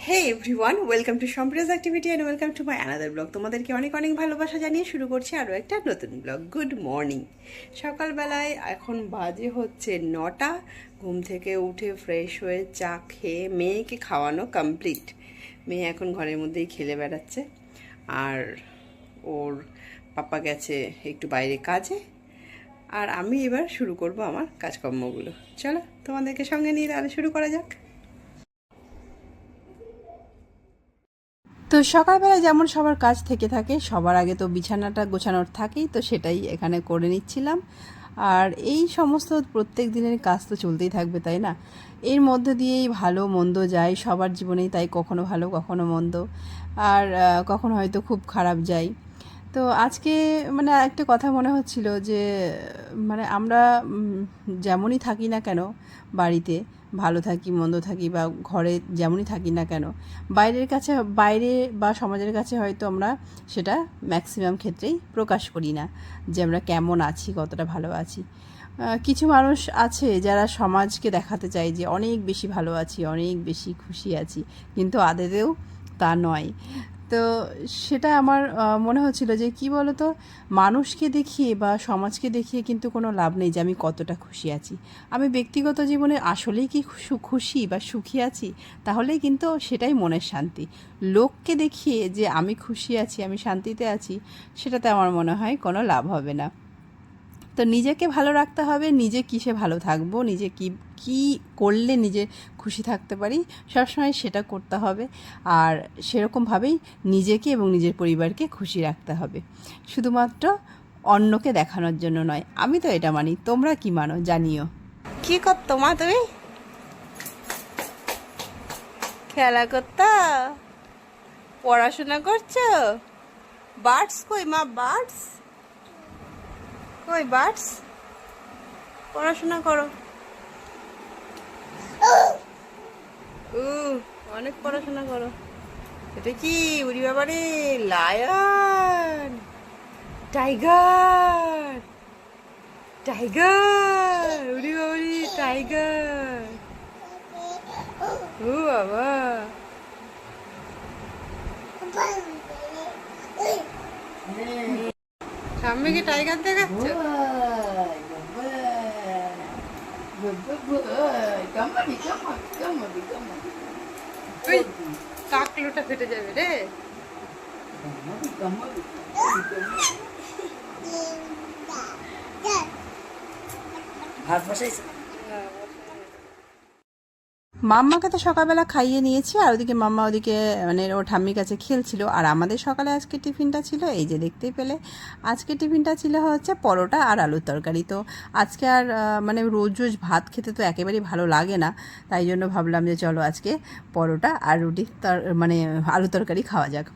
Hey everyone, welcome to সম্প্রিয়াস activity and welcome to my another blog. তোমাদেরকে অনেক অনেক ভালোবাসা জানিয়ে শুরু করছি আরও একটা নতুন ব্লগ। Good morning. সকালবেলায় এখন বাজে হচ্ছে 9টা। ঘুম থেকে উঠে ফ্রেশ হয়ে চা খেয়ে মেয়েকে খাওয়ানো কমপ্লিট। মেয়ে এখন ঘরের মধ্যেই খেলে বেড়াচ্ছে, আর ওর পাপা গেছে একটু বাইরে কাজে। আর আমি এবার শুরু করব আমার কাজকর্মগুলো। চলো তোমাদেরকে সঙ্গে নিয়ে তাহলে শুরু করা যাক। তো সকালবেলা যেমন সবার কাজ থেকে থাকে, সবার আগে তো বিছানাটা গোছানোর থাকেই, তো সেটাই এখানে করে নিচ্ছিলাম। আর এই সমস্ত প্রত্যেক দিনের কাজ তো চলতেই থাকবে, তাই না? এর মধ্যে দিয়েই ভালো মন্দ যায় সবার জীবনেই, তাই কখনো ভালো কখনো মন্দ, আর কখনো হয়তো খুব খারাপ যায়। তো আজকে মানে একটা কথা মনে হচ্ছিল যে মানে আমরা যেমনই থাকি না কেন বাড়িতে, ভালো থাকি মন্দ থাকি বা ঘরে যেমনই থাকি না কেন, বাইরে বা সমাজের কাছে হয়তো আমরা সেটা ম্যাক্সিমাম ক্ষেত্রেই প্রকাশ করি না যে আমরা কেমন আছি, কতটা ভালো আছি। কিছু মানুষ আছে যারা সমাজকে দেখাতে চায় যে অনেক বেশি ভালো আছি, অনেক বেশি খুশি আছি, কিন্তু আদতেও তা নয়। তো সেটা আমার মনে হচ্ছিল যে কি বলতো, মানুষকে দেখিয়ে বা সমাজকে দেখিয়ে কিন্তু কোনো লাভ নেই যে আমি কতটা খুশি আছি। আমি ব্যক্তিগত জীবনে আসলেই কি খুশি বা সুখী আছি, তাহলেই কিন্তু সেটাই মনের শান্তি। লোককে দেখিয়ে যে আমি খুশি আছি, আমি শান্তিতে আছি, সেটাতে আমার মনে হয় কোনো লাভ হবে না। তো নিজেকে ভালো রাখতে হবে। নিজে কিসে ভালো থাকবো, নিজে কি কি করলে নিজে খুশি থাকতে পারি, সবসময় সেটা করতে হবে। আর সেরকমভাবেই নিজেকে এবং নিজের পরিবারকে খুশি রাখতে হবে, শুধুমাত্র অন্যকে দেখানোর জন্য নয়। আমি তো এটা মানি, তোমরা কি মানো জানিও। কি করতো মা তুমি? খেলা করতো? পড়াশোনা করছো? বার্ডস কই মা, বার্ডস কই? বার্ডস পড়াশোনা করো। ও, অনেক পড়াশোনা করো। এটা কি? উড়ি বাবারে, লায়ন, টাইগার, টাইগার, উড়ি বাবারে, টাইগার। ও বাবা, সামনে কি টাইগার দেখাচ্ছ? কাকলোটা ফেটে যাবে রে। ভাত বসাইছে। মাম্মাকে তো সকালবেলা খাইয়ে নিয়েছি, আর ওদিকে মাম্মা ওদিকে মানে ওর ঠাম্মির কাছে খেলছিল। আর আমাদের সকালে আজকে টিফিনটা ছিল, এই যে দেখতেই পেলে, আজকে টিফিনটা ছিল হচ্ছে পরোটা আর আলুর তরকারি। তো আজকে আর মানে রোজ রোজ ভাত খেতে তো একেবারেই ভালো লাগে না, তাই জন্য ভাবলাম যে চলো আজকে পরোটা আর রুটি মানে আলু তরকারি খাওয়া যাক।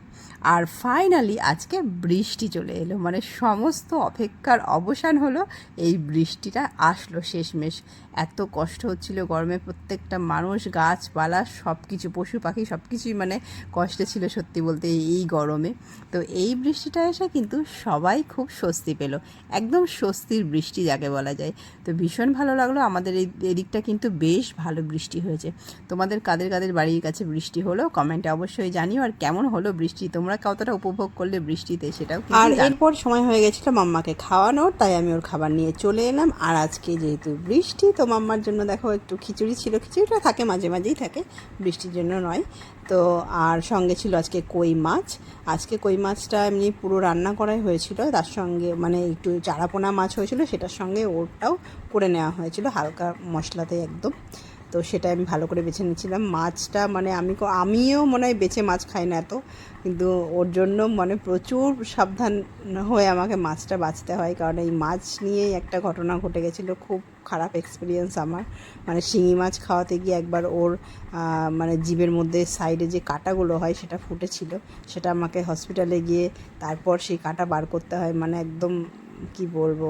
আর ফাইনালি আজকে বৃষ্টি চলে এলো, মানে সমস্ত অপেক্ষার অবসান হলো। এই বৃষ্টিটা আসলো শেষমেশ। এত কষ্ট হচ্ছিল গরমে, প্রত্যেকটা মানুষ, গাছপালা, সব কিছু, পশু পাখি, সব কিছুই মানে কষ্টে ছিল সত্যি বলতে এই গরমে। তো এই বৃষ্টিটা এসে কিন্তু সবাই খুব স্বস্তি পেল, একদম স্বস্তির বৃষ্টি যাকে বলা যায়। তো ভীষণ ভালো লাগলো। আমাদের এই এদিকটা কিন্তু বেশ ভালো বৃষ্টি হয়েছে। তোমাদের কাদের কাদের বাড়ির কাছে বৃষ্টি হলো কমেন্টে অবশ্যই জানিও। আর কেমন হলো বৃষ্টি, তোমরা কতটা উপভোগ করলে বৃষ্টিতে, সেটাও কিন্তু। আর এরপর সময় হয়ে গেছিলো মাম্মাকে খাওয়ানোর, তাই আমি ওর খাবার নিয়ে চলে এলাম। আর আজকে যেহেতু বৃষ্টি, তো মাম্মার জন্য দেখো একটু খিচুড়ি ছিল। খিচুড়িটা থাকে মাঝে মাঝেই থাকে, বৃষ্টির জন্য নয়। তো আর সঙ্গে ছিল আজকে কই মাছ। আজকে কই মাছটা এমনি পুরো রান্না করাই হয়েছিল, তার সঙ্গে মানে একটু চারাপোনা মাছ হয়েছিল, সেটার সঙ্গে ওরটাও করে নেওয়া হয়েছিল হালকা মশলাতে একদম। তো সেটা আমি ভালো করে বেছে নিয়েছিলাম মাছটা। মানে আমিও মনে হয় বেছে মাছ খাই না এত, কিন্তু ওর জন্য মানে প্রচুর সাবধান হয়ে আমাকে মাছটা বাছতে হয়, কারণ এই মাছ নিয়েই একটা ঘটনা ঘটে গেছিলো, খুব খারাপ এক্সপিরিয়েন্স আমার। মানে শিঙি মাছ খাওয়াতে গিয়ে একবার ওর মানে জিভের মধ্যে সাইডে যে কাঁটাগুলো হয় সেটা ফুটেছিল, সেটা আমাকে হসপিটালে গিয়ে তারপর সেই কাঁটা বার করতে হয়। মানে একদম কি বলবো,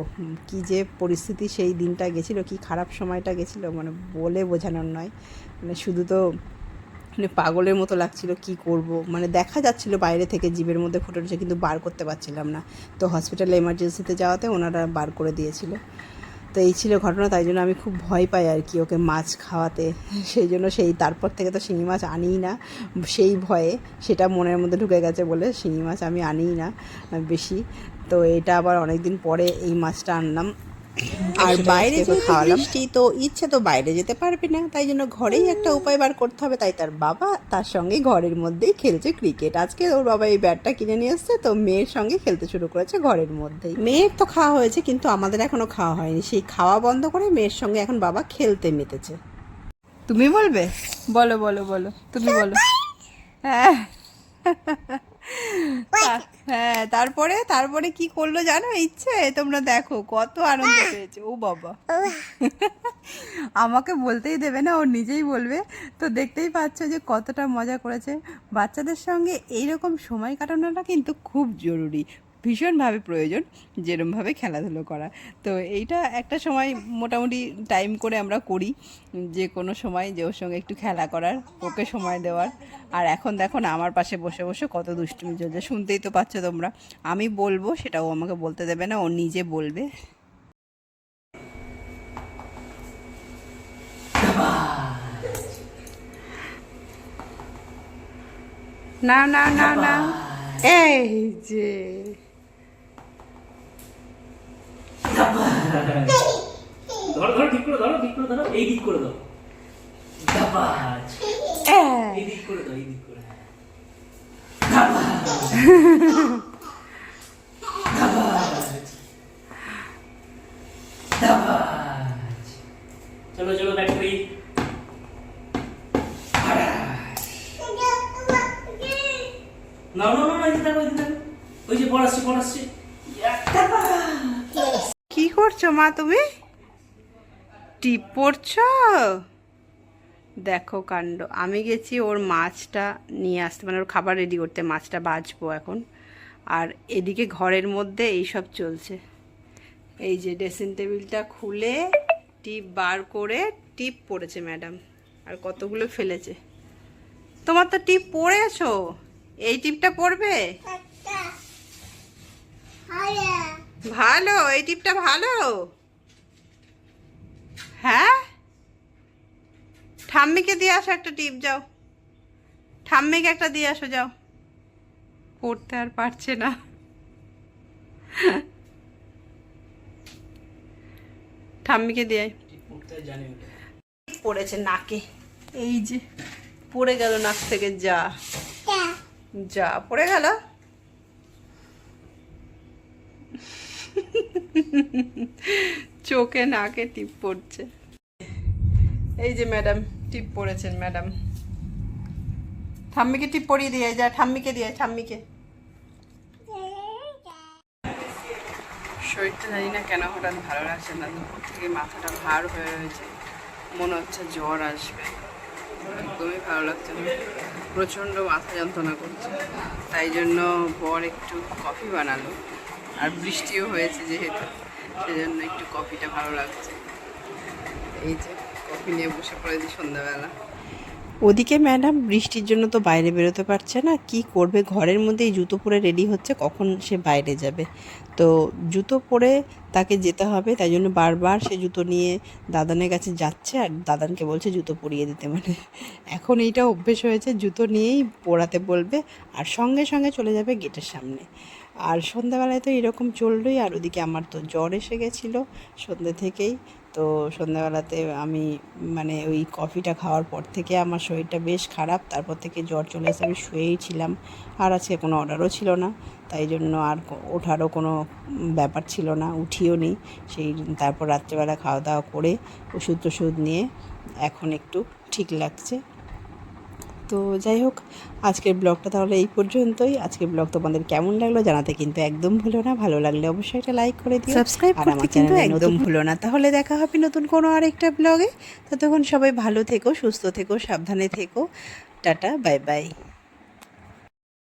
কি যে পরিস্থিতি সেই দিনটা গেছিলো, কি খারাপ সময়টা গেছিলো, মানে বলে বোঝানোর নয়। মানে শুধু তো মানে পাগলের মতো লাগছিল, কি করব, মানে দেখা যাচ্ছিল বাইরে থেকে জিভের মধ্যে ফুটে উঠেছে, কিন্তু বার করতে পারছিলাম না। তো হসপিটালে এমার্জেন্সিতে যাওয়াতে ওনারা বার করে দিয়েছিল। তো এই ছিল ঘটনা, তাই জন্য আমি খুব ভয় পাই আর কি ওকে মাছ খাওয়াতে। সেই জন্য তারপর থেকে তো শিঙি মাছ আনিই না, সেই ভয়ে সেটা মনের মধ্যে ঢুকে গেছে বলে শিঙি মাছ আমি আনিই না বেশি। তো এটা আবার অনেক দিন পরে এই মাছটা আনলাম। আর বাইরে যেহেতু বৃষ্টি, তো ইচ্ছে তো বাইরে যেতে পারবে না, তাই জন্য ঘরেই একটা উপায় বার করতে হবে। তাই তার বাবা তার সঙ্গে ঘরের মধ্যেই খেলছে ক্রিকেট। আজকে ওর বাবা এই ব্যাটটা কিনে নিয়ে এসছে, তো মেয়ের সঙ্গে খেলতে শুরু করেছে ঘরের মধ্যেই। মেয়ের তো খাওয়া হয়েছে, কিন্তু আমাদের এখনো খাওয়া হয়নি। সেই খাওয়া বন্ধ করে মেয়ের সঙ্গে এখন বাবা খেলতে মেতেছে। তুমি বলবে? বলো বলো বলো, তুমি বলো। হ্যাঁ হ্যাঁ, তারপরে তারপরে কি করলো জানো? ইচ্ছে তোমরা দেখো কত আনন্দ পেয়েছে। ও বাবা, আমাকে বলতেই দেবে না, ও নিজেই বলবে। তো দেখতেই পাচ্ছ যে কতটা মজা করেছে। বাচ্চাদের সঙ্গে এইরকম সময় কাটানোটা কিন্তু খুব জরুরি, ভীষণভাবে প্রয়োজন, যেরমভাবে খেলাধুলো করা। তো এইটা একটা সময় মোটামুটি টাইম করে আমরা করি, যে কোনো সময় যে ওর সঙ্গে একটু খেলা করার, ওকে সময় দেওয়ার। আর এখন দেখো না, আমার পাশে বসে বসে কত দুষ্টুমি চলছে, শুনতেই তো পাচ্ছ তোমরা। আমি বলবো সেটাও আমাকে বলতে দেবে না, ও নিজে বলবে। না না না না, এই যে ধরো ধরো, ঠিক করে ধরো, ঠিক করে ধরো, এই দিক করে দাও। দাবাজ, এই দিক করে দাও, এই দিক করে। দাবাজ, দাবাজ, দাবাজ। চলো চলো, ব্যাট করি। না না না, এই দিক দেখো, এই দিক দেখো। ওই যে বল আসছে, বল আসছে। কি করছো মা তুমি? টিপ পড়ছো? দেখো কাণ্ড। আমি গেছি ওর মাছটা নিয়ে আসতে, মানে ওর খাবার রেডি করতে, মাছটা বাছবো এখন। আর এদিকে ঘরের মধ্যে এইসব চলছে। এই যে ড্রেসিং টেবিলটা খুলে টিপ বার করে টিপ পড়েছে ম্যাডাম, আর কতগুলো ফেলেছে। তোমার তো টিপ পড়েছো, এই টিপটা পড়বে? ভালো, এই টিপটা ভালো। হ্যাঁ, ঠাম্মিকে দিয়ে আসো একটা টিপ, যাও ঠাম্মিকে একটা দিয়ে আসো, যাও। পড়তে আর পারছে না। ঠাম্মিকে দিয়ে পড়েছে নাকে, এই যে পড়ে গেল নাক থেকে, যা যা পড়ে গেল। চোখে নাকে টিপ পড়ছে। এই যে ম্যাডাম টিপ পড়েছেন ম্যাডাম। ঠাম্মিকে টিপ পরিয়ে দিয়ে যা, ঠাম্মিকে দিয়ে, ঠাম্মিকে। শরীরটা জানি না কেন হঠাৎ ভালো লাগছে না, দুপুর থেকে মাথাটা ভার হয়ে রয়েছে, মনে হচ্ছে জ্বর আসবে, একদমই ভালো লাগছে না, প্রচণ্ড মাথা যন্ত্রণা করছে। তাই জন্য বর একটু কফি বানালো, আর বৃষ্টিও হয়েছে যেহেতু, সেজন্য একটু কফিটা ভালো লাগছে। এই যে কফি নিয়ে বসে পড়েছি সন্ধ্যাবেলা। ওদিকে ম্যাডাম বৃষ্টির জন্য তো বাইরে বেরোতে পারছে না, কি করবে, ঘরের মধ্যেই জুতো পরে রেডি হচ্ছে, কখন সে বাইরে যাবে। তো জুতো পরে তাকে যেতে হবে, তাই জন্য বারবার সে জুতো নিয়ে দাদানের কাছে যাচ্ছে, আর দাদানকে বলছে জুতো পরিয়ে দিতে। মানে এখন এইটা অভ্যেস হয়েছে, জুতো নিয়েই পরাতে বলবে, আর সঙ্গে সঙ্গে চলে যাবে গেটের সামনে। আর সন্ধ্যাবেলায় তো এরকম চললোই। আর ওদিকে আমার তো জ্বর এসে গেছিলো সন্ধ্যে থেকেই। তো সন্ধ্যাবেলাতে আমি মানে ওই কফিটা খাওয়ার পর থেকে আমার শরীরটা বেশ খারাপ, তারপর থেকে জ্বর চলে এসে আমি শুয়েই ছিলাম। আর আজকে কোনো অর্ডারও ছিল না, তাই জন্য আর ওঠারও কোনো ব্যাপার ছিল না, উঠিও নি। তারপর রাত্রেবেলা খাওয়া দাওয়া করে ওষুধ টষুধ নিয়ে এখন একটু ঠিক লাগছে। তো যাই হোক, আজকের ব্লগটা তাহলে এই পর্যন্তই। আজকের ব্লগ তোমাদের কেমন লাগলো জানাতে কিন্তু একদম ভুলো না, ভালো লাগলে অবশ্যই একটা লাইক করে দিও, সাবস্ক্রাইব করতে কিন্তু একদম ভুলো না। তাহলে দেখা হবে নতুন কোনো আরেকটা ব্লগে। ততক্ষণ সবাই ভালো থেকো, সুস্থ থেকো, সাবধানে থেকো। Tata, bye bye.